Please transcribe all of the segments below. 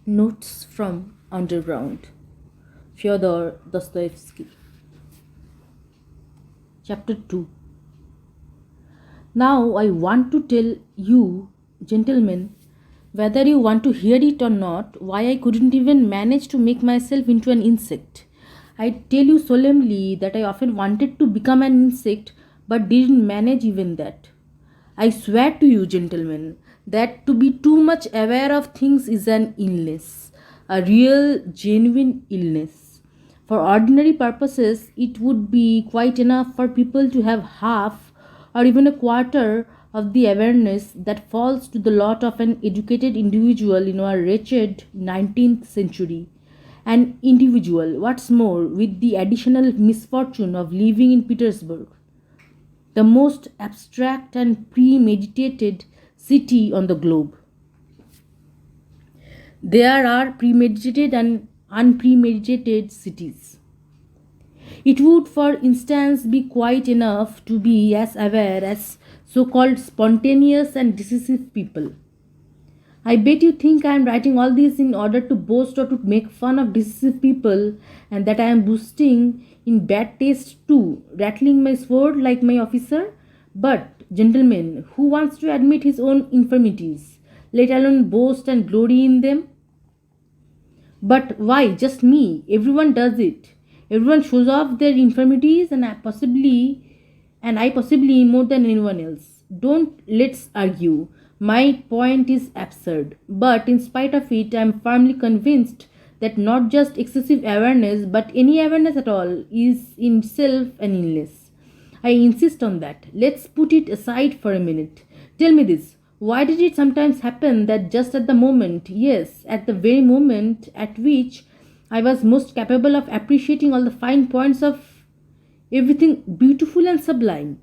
Notes from Underground. Fyodor Dostoevsky. Chapter 2. Now I want to tell you, gentlemen, whether you want to hear it or not, why I couldn't even manage to make myself into an insect. I tell you solemnly that I often wanted to become an insect but didn't manage even that. I swear to you, gentlemen, that to be too much aware of things is an illness, a real, genuine illness. For ordinary purposes, it would be quite enough for people to have half or even a quarter of the awareness that falls to the lot of an educated individual in our wretched 19th century. An individual, what's more, with the additional misfortune of living in Petersburg, the most abstract and premeditated city on the globe. There are premeditated and unpremeditated cities. It would, for instance, be quite enough to be as aware as so called spontaneous and decisive people. I bet you think I am writing all this in order to boast or to make fun of decisive people, and that I am boasting in bad taste too, rattling my sword like my officer. But, gentlemen, who wants to admit his own infirmities, let alone boast and glory in them? But why just me? Everyone does it. Everyone shows off their infirmities, and I possibly more than anyone else. Don't let's argue. My point is absurd, but in spite of it, I am firmly convinced that not just excessive awareness, but any awareness at all, is in itself an illness. I insist on that. Let's put it aside for a minute. Tell me this. Why did it sometimes happen that just at the moment, yes, at the very moment at which I was most capable of appreciating all the fine points of everything beautiful and sublime,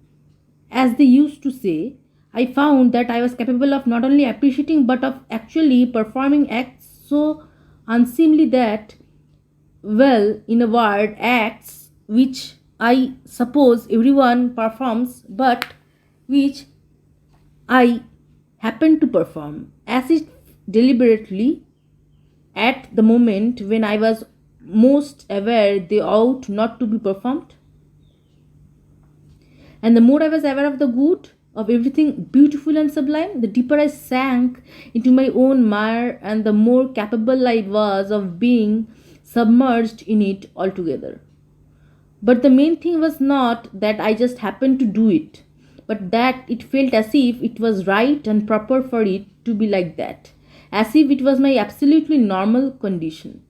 as they used to say, I found that I was capable of not only appreciating but of actually performing acts so unseemly that, well, in a word, acts which I suppose everyone performs but which I happen to perform as if deliberately at the moment when I was most aware they ought not to be performed. And the more I was aware of the good, of everything beautiful and sublime, the deeper I sank into my own mire and the more capable I was of being submerged in it altogether. But the main thing was not that I just happened to do it, but that it felt as if it was right and proper for it to be like that, as if it was my absolutely normal condition,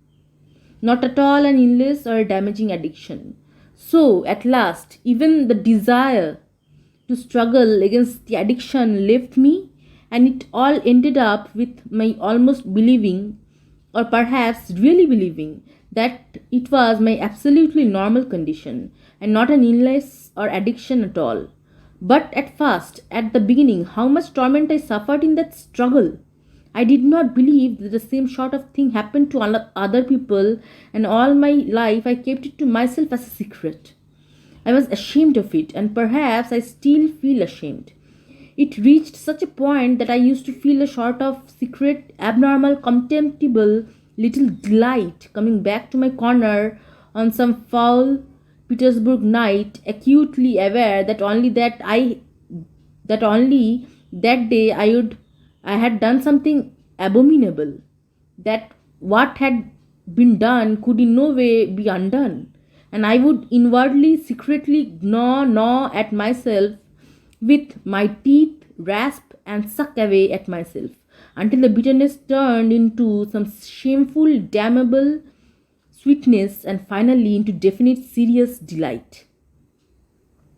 not at all an illness or a damaging addiction. So, at last, even the desire to struggle against the addiction left me, and it all ended up with my almost believing, or perhaps really believing, that it was my absolutely normal condition and not an illness or addiction at all. But at first, at the beginning, how much torment I suffered in that struggle! I did not believe that the same sort of thing happened to other people, and all my life I kept it to myself as a secret. I was ashamed of it, and perhaps I still feel ashamed. It reached such a point that I used to feel a sort of secret, abnormal, contemptible little delight coming back to my corner on some foul Petersburg night, acutely aware that only that day I had done something abominable, that what had been done could in no way be undone, and I would inwardly, secretly gnaw at myself with my teeth, rasp and suck away at myself until the bitterness turned into some shameful, damnable sweetness and finally into definite, serious delight.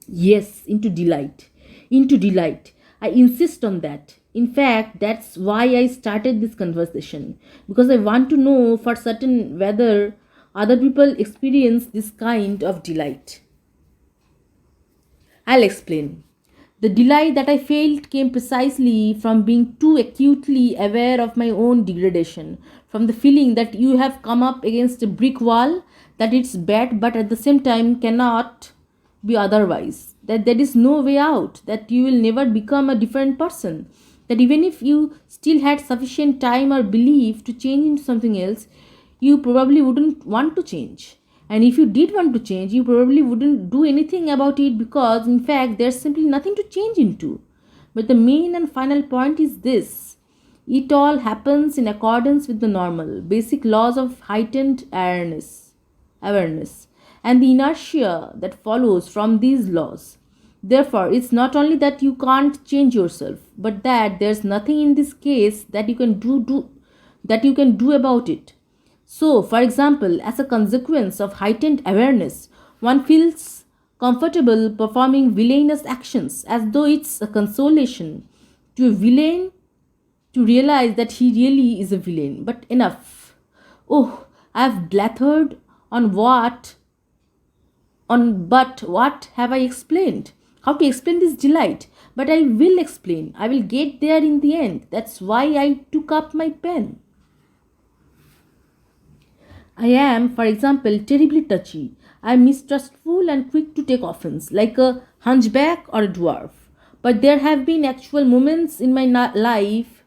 Yes, into delight. Into delight. I insist on that. In fact, that's why I started this conversation. Because I want to know for certain whether other people experience this kind of delight. I'll explain. The delight that I felt came precisely from being too acutely aware of my own degradation, from the feeling that you have come up against a brick wall, that it's bad but at the same time cannot be otherwise, that there is no way out, that you will never become a different person, that even if you still had sufficient time or belief to change into something else, you probably wouldn't want to change. And if you did want to change, you probably wouldn't do anything about it because, in fact, there's simply nothing to change into. But the main and final point is this: it all happens in accordance with the normal, basic laws of heightened awareness, and the inertia that follows from these laws. Therefore, it's not only that you can't change yourself, but that there's nothing in this case that you can do about it. So, for example, as a consequence of heightened awareness, one feels comfortable performing villainous actions as though it's a consolation to a villain to realize that he really is a villain. But enough. Oh, I've blathered on but what have I explained? How to explain this delight? But I will explain. I will get there in the end. That's why I took up my pen. I am, for example, terribly touchy. I am mistrustful and quick to take offense, like a hunchback or a dwarf. But there have been actual moments in my life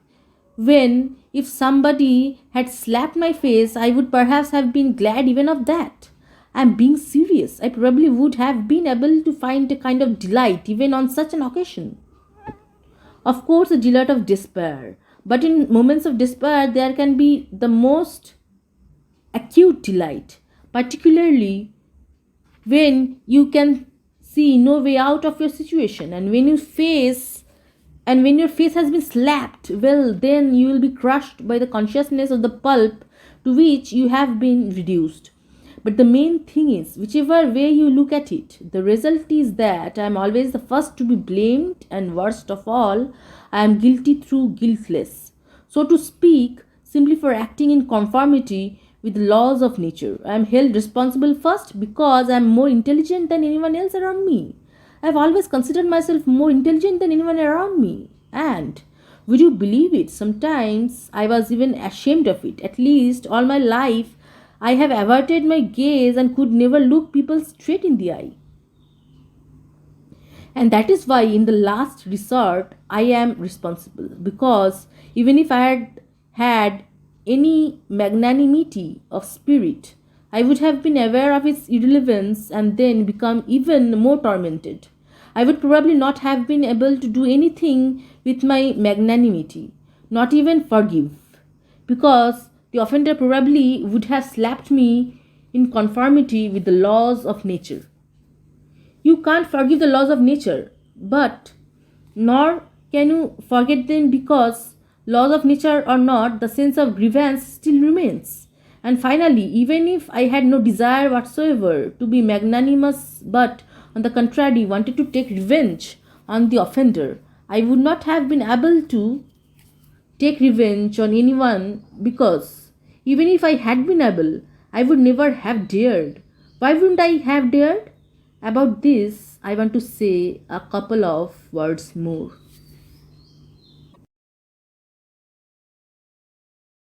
when, if somebody had slapped my face, I would perhaps have been glad even of that. I am being serious. I probably would have been able to find a kind of delight even on such an occasion. Of course, a delight of despair. But in moments of despair, there can be the most acute delight, particularly when you can see no way out of your situation, and when your face has been slapped, well, then you will be crushed by the consciousness of the pulp to which you have been reduced. But the main thing is, whichever way you look at it, the result is that I am always the first to be blamed, and worst of all, I am guilty through guiltless, so to speak, simply for acting in conformity with the laws of nature. I am held responsible first because I am more intelligent than anyone else around me. I have always considered myself more intelligent than anyone around me. And, would you believe it, sometimes I was even ashamed of it. At least all my life I have averted my gaze and could never look people straight in the eye. And that is why, in the last resort, I am responsible. Because even if I had had any magnanimity of spirit, I would have been aware of its irrelevance and then become even more tormented. I would probably not have been able to do anything with my magnanimity, not even forgive, because the offender probably would have slapped me in conformity with the laws of nature. You can't forgive the laws of nature, but nor can you forget them, because laws of nature or not, the sense of grievance still remains. And finally, even if I had no desire whatsoever to be magnanimous, but on the contrary wanted to take revenge on the offender, I would not have been able to take revenge on anyone, because even if I had been able, I would never have dared. Why wouldn't I have dared? About this, I want to say a couple of words more.